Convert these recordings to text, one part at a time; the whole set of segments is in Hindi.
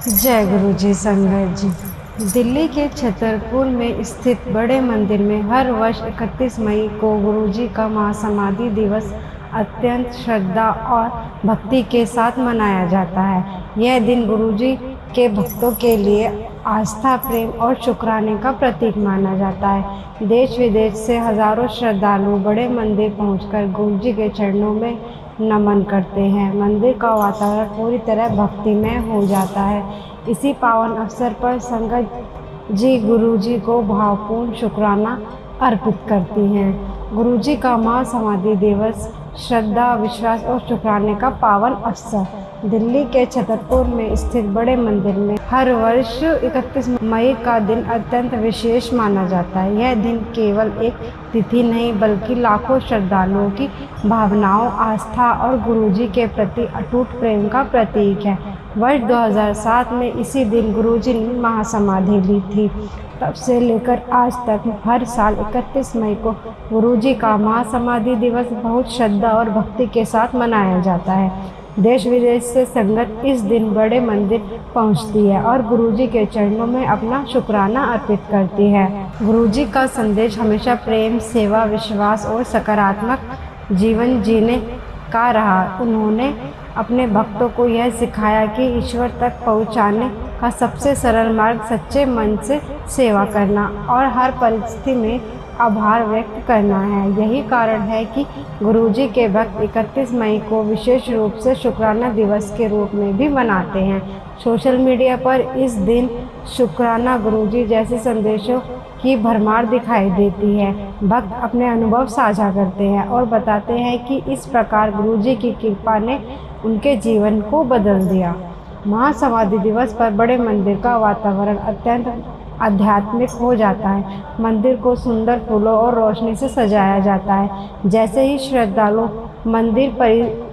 जय गुरु जी। संगत जी, दिल्ली के छतरपुर में स्थित बड़े मंदिर में हर वर्ष 31 मई को गुरु जी का महासमाधि दिवस अत्यंत श्रद्धा और भक्ति के साथ मनाया जाता है। यह दिन गुरु जी के भक्तों के लिए आस्था, प्रेम और शुक्राने का प्रतीक माना जाता है। देश विदेश से हजारों श्रद्धालु बड़े मंदिर पहुंचकर गुरु जी के चरणों में नमन करते हैं। मंदिर का वातावरण पूरी तरह भक्तिमय हो जाता है। इसी पावन अवसर पर संगत जी गुरु जी को भावपूर्ण शुक्राना अर्पित करती हैं। गुरु जी का महासमाधि दिवस श्रद्धा, विश्वास और शुक्राने का पावन अवसर। दिल्ली के छतरपुर में स्थित बड़े मंदिर में हर वर्ष 31 मई का दिन अत्यंत विशेष माना जाता है। यह दिन केवल एक तिथि नहीं बल्कि लाखों श्रद्धालुओं की भावनाओं, आस्था और गुरुजी के प्रति अटूट प्रेम का प्रतीक है। वर्ष 2007 में इसी दिन गुरुजी ने महासमाधि ली थी। तब से लेकर आज तक हर साल 31 मई को गुरुजी का महासमाधि दिवस बहुत श्रद्धा और भक्ति के साथ मनाया जाता है। देश विदेश से संगत इस दिन बड़े मंदिर पहुंचती है और गुरुजी के चरणों में अपना शुक्राना अर्पित करती है। गुरुजी का संदेश हमेशा प्रेम, सेवा, विश्वास और सकारात्मक जीवन जीने का रहा। उन्होंने अपने भक्तों को यह सिखाया कि ईश्वर तक पहुंचाने का सबसे सरल मार्ग सच्चे मन से सेवा करना और हर परिस्थिति में आभार व्यक्त करना है। यही कारण है कि गुरुजी के भक्त 31 मई को विशेष रूप से शुक्राना दिवस के रूप में भी मनाते हैं। सोशल मीडिया पर इस दिन शुक्राना गुरुजी जैसे संदेशों की भरमार दिखाई देती है। भक्त अपने अनुभव साझा करते हैं और बताते हैं कि इस प्रकार गुरुजी की कृपा ने उनके जीवन को बदल दिया। महासमाधि दिवस पर बड़े मंदिर का वातावरण अत्यंत आध्यात्मिक हो जाता है। मंदिर को सुंदर फूलों और रोशनी से सजाया जाता है। जैसे ही श्रद्धालु मंदिर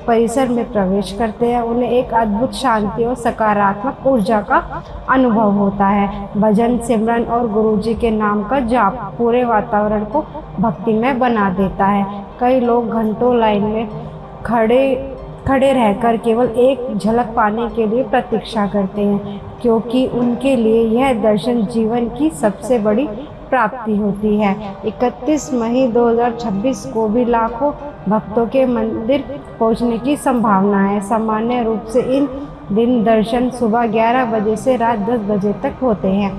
परिसर में प्रवेश करते हैं, उन्हें एक अद्भुत शांति और सकारात्मक ऊर्जा का अनुभव होता है। भजन, सिमरन और गुरुजी के नाम का जाप पूरे वातावरण को भक्तिमय बना देता है। कई लोग घंटों लाइन में खड़े रहकर केवल एक झलक पाने के लिए प्रतीक्षा करते हैं, क्योंकि उनके लिए यह दर्शन जीवन की सबसे बड़ी प्राप्ति होती है। 31 मई 2026 को भी लाखों भक्तों के मंदिर पहुंचने की संभावना है। सामान्य रूप से इन दिन दर्शन सुबह 11 बजे से रात 10 बजे तक होते हैं।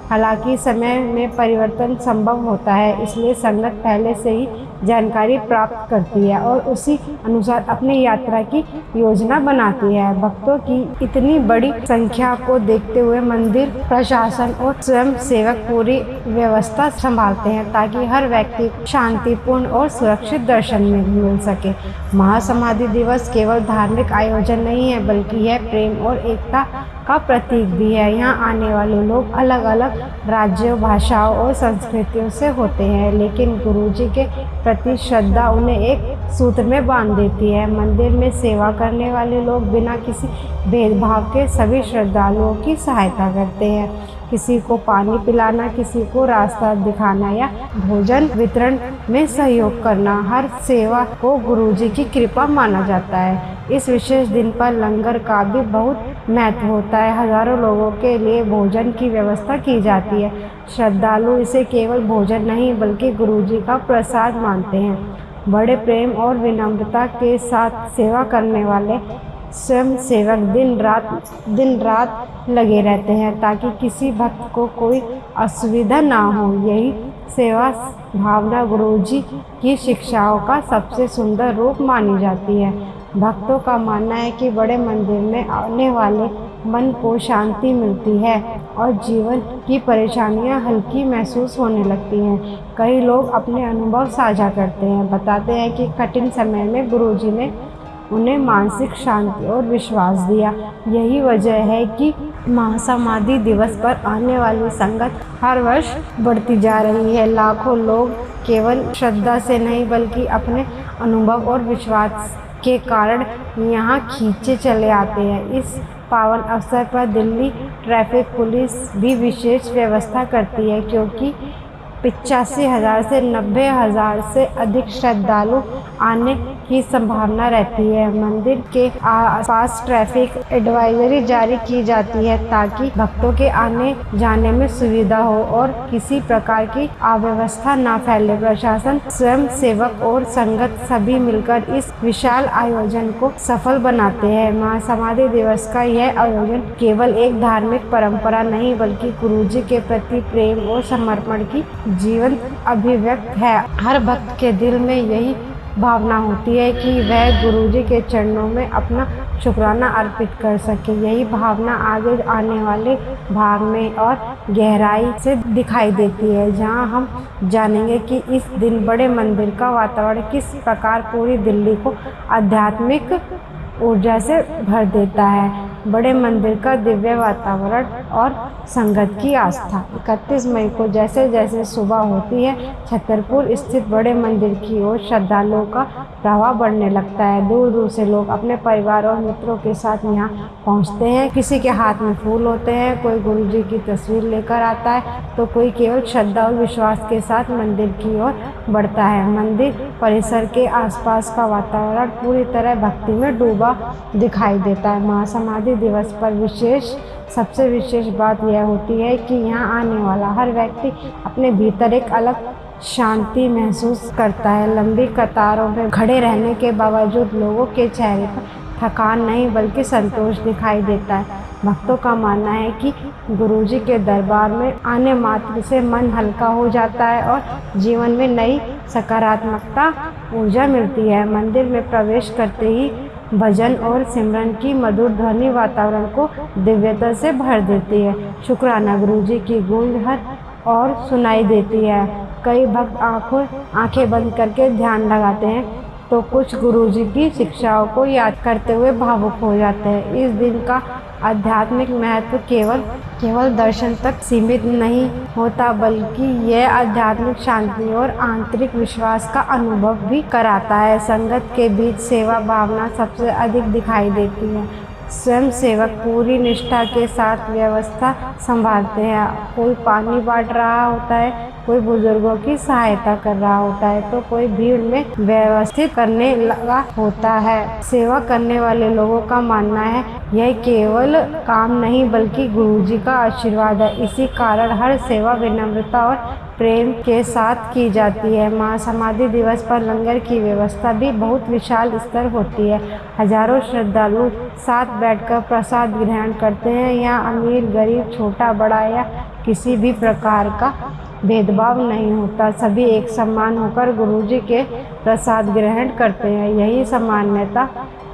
हालांकि समय में परिवर्तन संभव होता है, इसलिए संगत पहले से ही जानकारी प्राप्त करती है और उसी अनुसार अपनी यात्रा की योजना बनाती है। भक्तों की इतनी बड़ी संख्या को देखते हुए मंदिर प्रशासन और स्वयं सेवक पूरी व्यवस्था संभालते हैं ताकि हर व्यक्ति शांतिपूर्ण और सुरक्षित दर्शन में मिल सके। महासमाधि दिवस केवल धार्मिक आयोजन नहीं है, बल्कि यह प्रेम और एकता का प्रतीक भी है। यहाँ आने वाले लोग अलग अलग राज्यों, भाषाओं और संस्कृतियों से होते हैं, लेकिन गुरुजी के प्रति श्रद्धा उन्हें एक सूत्र में बांध देती है। मंदिर में सेवा करने वाले लोग बिना किसी भेदभाव के सभी श्रद्धालुओं की सहायता करते हैं। किसी को पानी पिलाना, किसी को रास्ता दिखाना या भोजन वितरण में सहयोग करना, हर सेवा को गुरुजी की कृपा माना जाता है। इस विशेष दिन पर लंगर का भी बहुत महत्व होता है। हजारों लोगों के लिए भोजन की व्यवस्था की जाती है। श्रद्धालु इसे केवल भोजन नहीं बल्कि गुरुजी का प्रसाद मानते हैं। बड़े प्रेम और विनम्रता के साथ सेवा करने वाले स्वयं सेवक दिन रात लगे रहते हैं ताकि किसी भक्त को कोई असुविधा ना हो। यही सेवा भावना गुरुजी की शिक्षाओं का सबसे सुंदर रूप मानी जाती है। भक्तों का मानना है कि बड़े मंदिर में आने वाले मन को शांति मिलती है और जीवन की परेशानियां हल्की महसूस होने लगती हैं। कई लोग अपने अनुभव साझा करते हैं, बताते हैं कि कठिन समय में गुरुजी ने उन्हें मानसिक शांति और विश्वास दिया। यही वजह है कि महासमाधि दिवस पर आने वाली संगत हर वर्ष बढ़ती जा रही है। लाखों लोग केवल श्रद्धा से नहीं बल्कि अपने अनुभव और विश्वास के कारण यहाँ खींचे चले आते हैं। इस पावन अवसर पर दिल्ली ट्रैफिक पुलिस भी विशेष व्यवस्था करती है, क्योंकि 85,000 से 90,000 से अधिक श्रद्धालु आने की संभावना रहती है। मंदिर के आसपास ट्रैफिक एडवाइजरी जारी की जाती है ताकि भक्तों के आने जाने में सुविधा हो और किसी प्रकार की अव्यवस्था न फैले। प्रशासन, स्वयं सेवक और संगत सभी मिलकर इस विशाल आयोजन को सफल बनाते हैं। महासमाधि दिवस का यह आयोजन केवल एक धार्मिक परंपरा नहीं बल्कि गुरुजी के प्रति प्रेम और समर्पण की जीवंत अभिव्यक्त है। हर भक्त के दिल में यही भावना होती है कि वह गुरुजी के चरणों में अपना शुक्राना अर्पित कर सके। यही भावना आगे आने वाले भाग में और गहराई से दिखाई देती है, जहां हम जानेंगे कि इस दिन बड़े मंदिर का वातावरण किस प्रकार पूरी दिल्ली को आध्यात्मिक ऊर्जा से भर देता है। बड़े मंदिर का दिव्य वातावरण और संगत की आस्था। 31 मई को जैसे जैसे सुबह होती है, छतरपुर स्थित बड़े मंदिर की ओर श्रद्धालुओं का प्रवाह बढ़ने लगता है। दूर दूर से लोग अपने परिवार और मित्रों के साथ यहाँ पहुँचते हैं। किसी के हाथ में फूल होते हैं, कोई गुरुजी की तस्वीर लेकर आता है तो कोई केवल श्रद्धा और विश्वास के साथ मंदिर की ओर बढ़ता है। मंदिर परिसर के आसपास का वातावरण पूरी तरह भक्ति में डूबा दिखाई देता है। महासमाधि दिवस पर सबसे विशेष बात यह होती है कि यहाँ आने वाला हर व्यक्ति अपने भीतर एक अलग शांति महसूस करता है। लंबी कतारों में खड़े रहने के बावजूद लोगों के चेहरे पर थकान नहीं बल्कि संतोष दिखाई देता है। भक्तों का मानना है कि गुरुजी के दरबार में आने मात्र से मन हल्का हो जाता है और जीवन में नई सकारात्मकता ऊर्जा मिलती है। मंदिर में प्रवेश करते ही भजन और सिमरन की मधुर ध्वनि वातावरण को दिव्यता से भर देती है। शुक्राना गुरुजी की गूंज हर और सुनाई देती है। कई भक्त आंखें बंद करके ध्यान लगाते हैं तो कुछ गुरुजी की शिक्षाओं को याद करते हुए भावुक हो जाते हैं। इस दिन का आध्यात्मिक महत्व केवल दर्शन तक सीमित नहीं होता बल्कि यह आध्यात्मिक शांति और आंतरिक विश्वास का अनुभव भी कराता है। संगत के बीच सेवा भावना सबसे अधिक दिखाई देती है। स्वयं सेवक पूरी निष्ठा के साथ व्यवस्था संभालते हैं। कोई पानी बांट रहा होता है, कोई बुजुर्गों की सहायता कर रहा होता है तो कोई भीड़ में व्यवस्थित करने लगा होता है। सेवा करने वाले लोगों का मानना है यह केवल काम नहीं बल्कि गुरुजी का आशीर्वाद है। इसी कारण हर सेवा विनम्रता और प्रेम के साथ की जाती है। महासमाधि दिवस पर लंगर की व्यवस्था भी बहुत विशाल स्तर होती है। हजारों श्रद्धालु साथ बैठकर प्रसाद ग्रहण करते हैं। यहाँ अमीर गरीब छोटा बड़ा या किसी भी प्रकार का भेदभाव नहीं होता। सभी एक समान होकर गुरुजी के प्रसाद ग्रहण करते हैं। यही समानता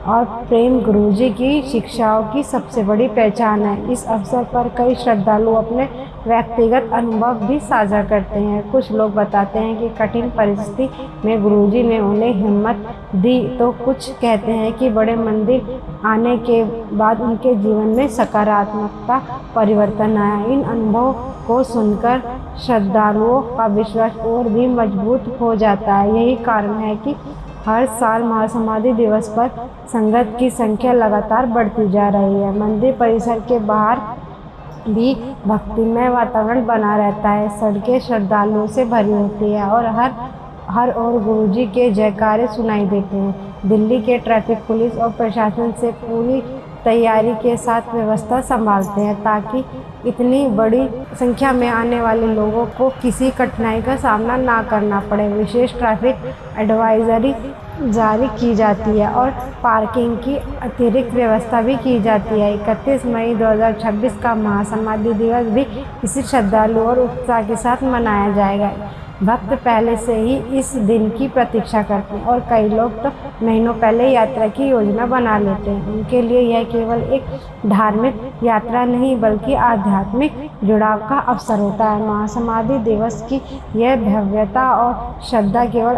और प्रेम गुरुजी की शिक्षाओं की सबसे बड़ी पहचान है। इस अवसर पर कई श्रद्धालु अपने व्यक्तिगत अनुभव भी साझा करते हैं। कुछ लोग बताते हैं कि कठिन परिस्थिति में गुरुजी ने उन्हें हिम्मत दी तो कुछ कहते हैं कि बड़े मंदिर आने के बाद उनके जीवन में सकारात्मकता परिवर्तन आया। इन अनुभवों को सुनकर श्रद्धालुओं का विश्वास और भी मजबूत हो जाता है। यही कारण है कि हर साल महासमाधि दिवस पर संगत की संख्या लगातार बढ़ती जा रही है। मंदिर परिसर के बाहर भी भक्तिमय वातावरण बना रहता है। सड़कें श्रद्धालुओं से भरी होती है और हर ओर गुरुजी के जयकारे सुनाई देते हैं। दिल्ली के ट्रैफिक पुलिस और प्रशासन से पूरी तैयारी के साथ व्यवस्था संभालते हैं ताकि इतनी बड़ी संख्या में आने वाले लोगों को किसी कठिनाई का सामना ना करना पड़े। विशेष ट्रैफिक एडवाइजरी जारी की जाती है और पार्किंग की अतिरिक्त व्यवस्था भी की जाती है। 31 मई 2026 का महासमाधि दिवस भी इसी श्रद्धालु और उत्साह के साथ मनाया जाएगा। भक्त पहले से ही इस दिन की प्रतीक्षा करते हैं और कई लोग तो महीनों पहले यात्रा की योजना बना लेते हैं। उनके लिए यह केवल एक धार्मिक यात्रा नहीं बल्कि आध्यात्मिक जुड़ाव का अवसर होता है। महासमाधि दिवस की यह भव्यता और श्रद्धा केवल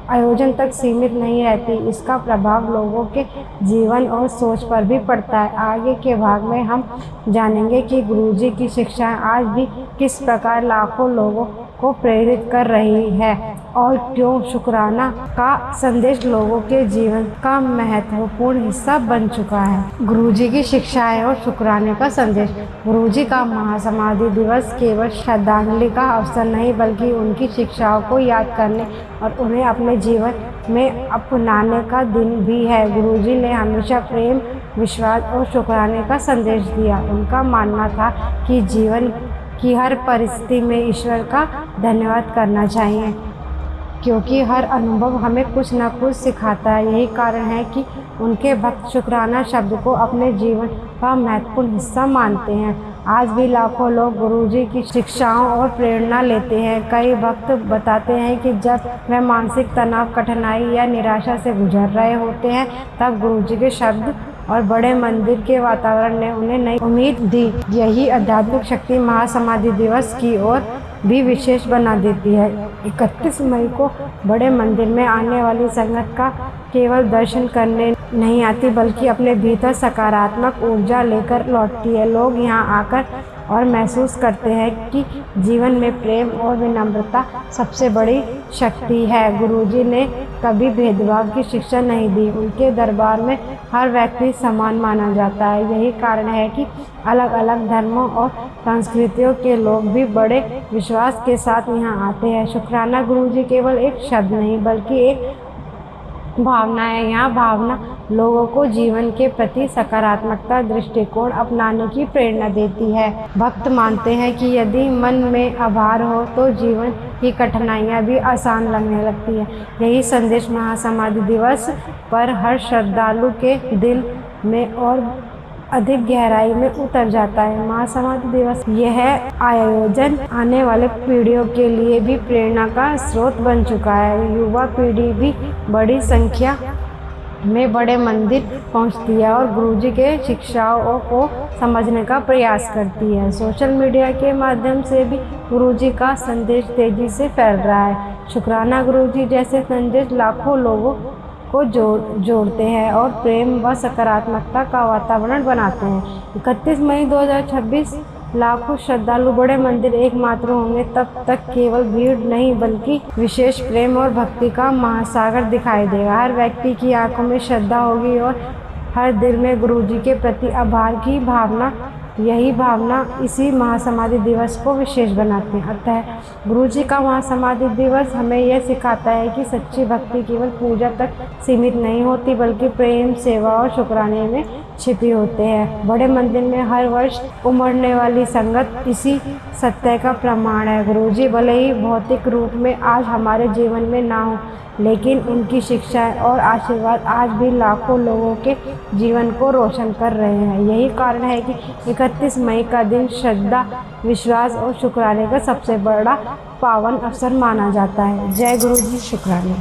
आयोजन तक सीमित नहीं रहती, इसका प्रभाव लोगों के जीवन और सोच पर भी पड़ता है। आगे के भाग में हम जानेंगे कि गुरुजी की शिक्षाएं आज भी किस प्रकार लाखों लोगों को प्रेरित कर रही है और क्यों शुक्राना का संदेश लोगों के जीवन का महत्वपूर्ण हिस्सा बन चुका है। गुरुजी की शिक्षाएं और शुक्राने का संदेश। गुरुजी का महासमाधि दिवस केवल श्रद्धांजलि का अवसर नहीं बल्कि उनकी शिक्षाओं को याद करने और उन्हें अपने जीवन में अपनाने का दिन भी है। गुरुजी ने हमेशा प्रेम, विश्वास और शुक्राने का संदेश दिया। उनका मानना था कि जीवन की हर परिस्थिति में ईश्वर का धन्यवाद करना चाहिए, क्योंकि हर अनुभव हमें कुछ न कुछ सिखाता है। यही कारण है कि उनके भक्त शुक्राना शब्द को अपने जीवन का महत्वपूर्ण हिस्सा मानते हैं। आज भी लाखों लोग गुरुजी की शिक्षाओं और प्रेरणा लेते हैं। कई भक्त बताते हैं कि जब वे मानसिक तनाव, कठिनाई या निराशा से गुजर रहे होते हैं, तब गुरुजी के शब्द और बड़े मंदिर के वातावरण ने उन्हें नई उम्मीद दी। यही आध्यात्मिक शक्ति महासमाधि दिवस की ओर भी विशेष बना देती है। 31 मई को बड़े मंदिर में आने वाली संगत का केवल दर्शन करने नहीं आती, बल्कि अपने भीतर सकारात्मक ऊर्जा लेकर लौटती है। लोग यहाँ आकर और महसूस करते हैं कि जीवन में प्रेम और विनम्रता सबसे बड़ी शक्ति है। गुरुजी ने कभी भेदभाव की शिक्षा नहीं दी। उनके दरबार में हर व्यक्ति समान माना जाता है। यही कारण है कि अलग अलग धर्मों और संस्कृतियों के लोग भी बड़े विश्वास के साथ यहाँ आते हैं। शुक्राना गुरुजी केवल एक शब्द नहीं, बल्कि एक भावना है। यह भावना लोगों को जीवन के प्रति सकारात्मकता दृष्टिकोण अपनाने की प्रेरणा देती है। भक्त मानते हैं कि यदि मन में आभार हो तो जीवन की कठिनाइयाँ भी आसान लगने लगती है। यही संदेश महासमाधि दिवस पर हर श्रद्धालु के दिल में और अधिक गहराई में उतर जाता है। महासमाधि दिवस यह आयोजन आने वाले पीढ़ियों के लिए भी प्रेरणा का स्रोत बन चुका है। युवा पीढ़ी भी बड़ी संख्या में बड़े मंदिर पहुंचती है और गुरुजी के शिक्षाओं को समझने का प्रयास करती है। सोशल मीडिया के माध्यम से भी गुरुजी का संदेश तेजी से फैल रहा है। शुक्राना गुरुजी जैसे संदेश लाखों लोगों को जोड़ते हैं और प्रेम व सकारात्मकता का वातावरण बनाते हैं। 31 मई 2026 लाखों श्रद्धालु बड़े मंदिर एकमात्र होंगे। तब तक केवल भीड़ नहीं, बल्कि विशेष प्रेम और भक्ति का महासागर दिखाई देगा। हर व्यक्ति की आंखों में श्रद्धा होगी और हर दिल में गुरुजी के प्रति आभार की भावना। यही भावना इसी महासमाधि दिवस को विशेष बनाती है। अतः गुरुजी का महासमाधि दिवस हमें यह सिखाता है कि सच्ची भक्ति केवल पूजा तक सीमित नहीं होती, बल्कि प्रेम, सेवा और शुक्राने में छिपी होते हैं। बड़े मंदिर में हर वर्ष उमड़ने वाली संगत इसी सत्य का प्रमाण है। गुरुजी भले ही भौतिक रूप में आज हमारे जीवन में ना हो, लेकिन उनकी शिक्षाएं और आशीर्वाद आज भी लाखों लोगों के जीवन को रोशन कर रहे हैं। यही कारण है कि 31 मई का दिन श्रद्धा, विश्वास और शुक्राने का सबसे बड़ा पावन अवसर माना जाता है। जय गुरु जी, शुक्राना।